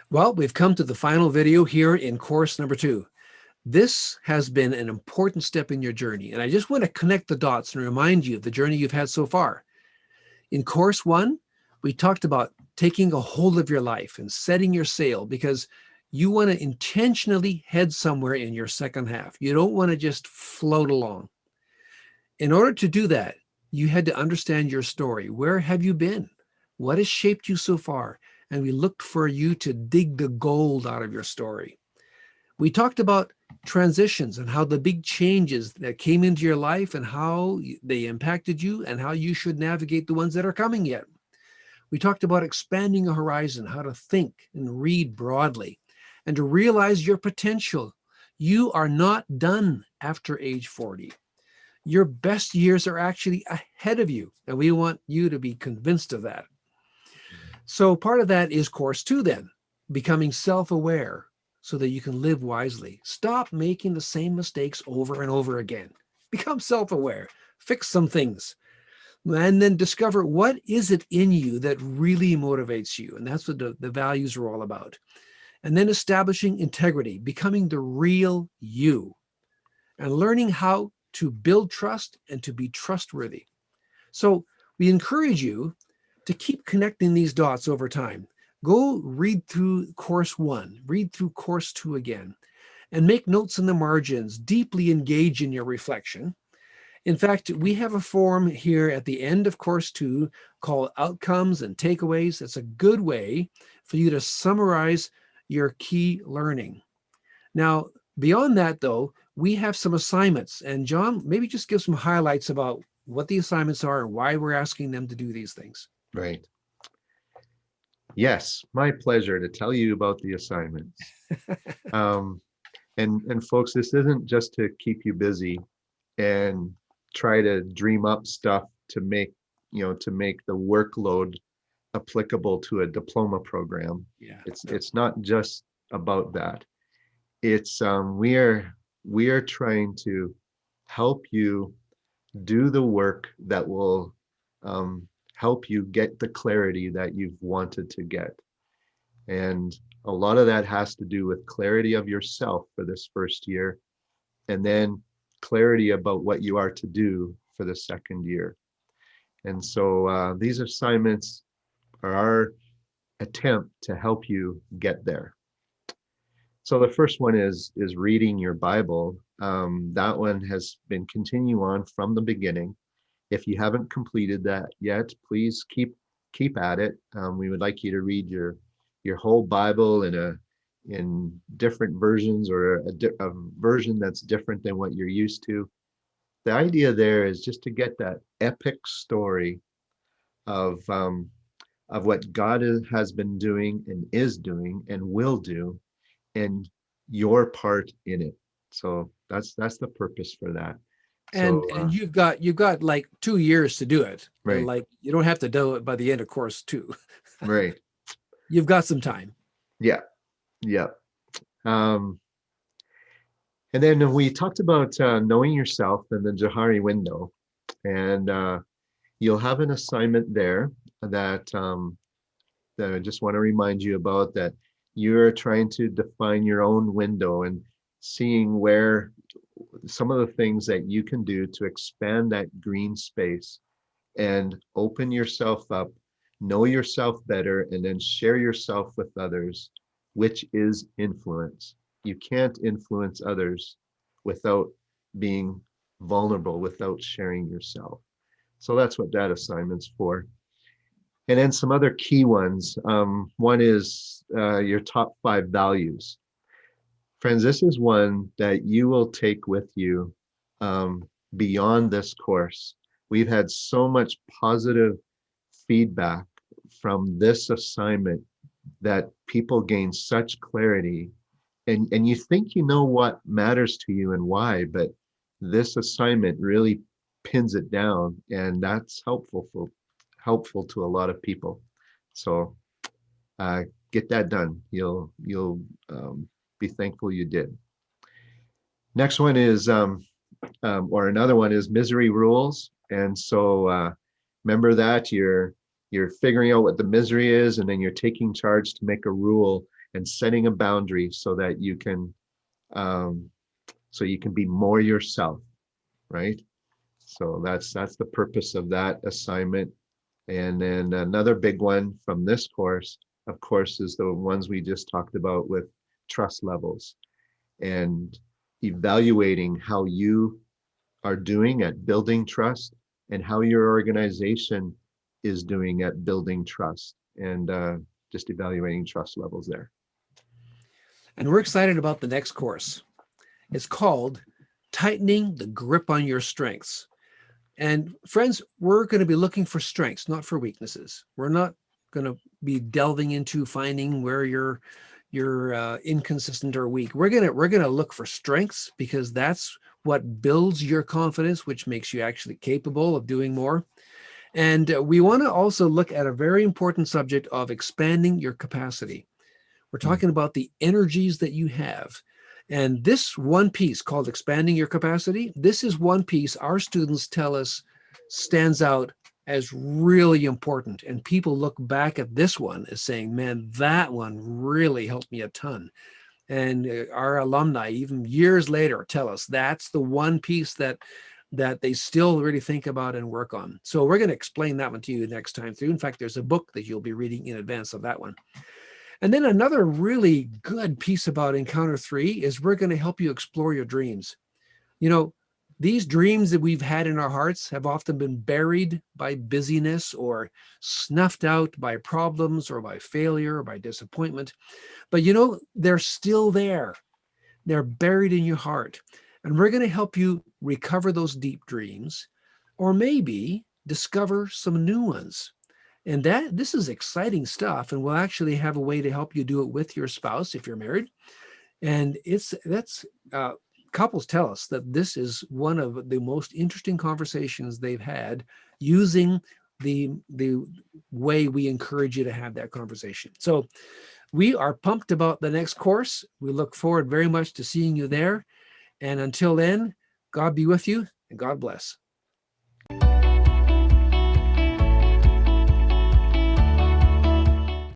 Well, we've come to the final video here in course number 2. This has been an important step in your journey, and I just want to connect the dots and remind you of the journey you've had so far. In course 1, we talked about taking a hold of your life and setting your sail because you want to intentionally head somewhere in your second half. You don't want to just float along. In order to do that, you had to understand your story. Where have you been? What has shaped you so far? And we looked for you to dig the gold out of your story. We talked about transitions and how the big changes that came into your life and how they impacted you and how you should navigate the ones that are coming yet. We talked about expanding a horizon, how to think and read broadly, and to realize your potential. You are not done after age 40. Your best years are actually ahead of you, and we want you to be convinced of that. So part of that is course 2 then, becoming self-aware so that you can live wisely. Stop making the same mistakes over and over again. Become self-aware, fix some things, and then discover what is it in you that really motivates you. And that's what the values are all about. And then establishing integrity, becoming the real you, and learning how to build trust and to be trustworthy. So we encourage you to keep connecting these dots over time. Go read through course 1, read through course 2 again, and make notes in the margins, deeply engage in your reflection. In fact, we have a form here at the end of course 2 called Outcomes and Takeaways. It's a good way for you to summarize your key learning. Now, beyond that though, we have some assignments, and John, maybe just give some highlights about what the assignments are and why we're asking them to do these things. Right. Yes, my pleasure to tell you about the assignments. Um, and folks, this isn't just to keep you busy and try to dream up stuff to make, to make the workload applicable to a diploma program. Yeah. It's not just about that. It's we are trying to help you do the work that will um, help you get the clarity that you've wanted to get. And a lot of that has to do with clarity of yourself for this first year, and then clarity about what you are to do for the second year. And so these assignments are our attempt to help you get there. So the first one is reading your Bible. That one has been continue on from the beginning. If you haven't completed that yet, please keep at it. We would like you to read your whole Bible in different versions, or a version that's different than what you're used to. The idea there is just to get that epic story of what God has been doing and is doing and will do, and your part in it. So that's the purpose for that. And So you've got like 2 years to do it. right, Like you don't have to do it by the end of course 2. right, You've got some time. yeah, yeah. Um, and then we talked about knowing yourself and the Johari window, and you'll have an assignment there that I just want to remind you about, that you're trying to define your own window and seeing where some of the things that you can do to expand that green space and open yourself up, know yourself better, and then share yourself with others, which is influence. You can't influence others without being vulnerable, without sharing yourself. So that's what that assignment's for. And then some other key ones. One is your top 5 values. Friends, this is one that you will take with you beyond this course. We've had so much positive feedback from this assignment that people gain such clarity. And you think you know what matters to you and why, but this assignment really pins it down, and that's helpful to a lot of people. So uh, get that done. You'll be thankful you did. Next one is or another one is misery rules. And so remember that you're figuring out what the misery is, and then you're taking charge to make a rule. and setting a boundary so that you can be more yourself, right? So that's the purpose of that assignment. And then another big one from this course, of course, is the ones we just talked about with trust levels and evaluating how you are doing at building trust and how your organization is doing at building trust, and just evaluating trust levels there. And we're excited about the next course. It's called Tightening the Grip on Your Strengths. And friends, we're going to be looking for strengths, not for weaknesses. We're not going to be delving into finding where you're inconsistent or weak. We're gonna look for strengths, because that's what builds your confidence, which makes you actually capable of doing more. And we want to also look at a very important subject of expanding your capacity. We're talking about the energies that you have. And this one piece called expanding your capacity, this is one piece our students tell us stands out as really important. And people look back at this one as saying, man, that one really helped me a ton. And our alumni, even years later, tell us that's the one piece that they still really think about and work on. So we're going to explain that one to you next time through. In fact, there's a book that you'll be reading in advance of that one. And then another really good piece about Encounter 3 is we're going to help you explore your dreams. You know, these dreams that we've had in our hearts have often been buried by busyness or snuffed out by problems or by failure or by disappointment. But you know, they're still there. They're buried in your heart. And we're going to help you recover those deep dreams, or maybe discover some new ones. And this is exciting stuff, and we'll actually have a way to help you do it with your spouse if you're married. And couples tell us that this is one of the most interesting conversations they've had using the way we encourage you to have that conversation. So we are pumped about the next course. We look forward very much to seeing you there. And until then, God be with you and God bless.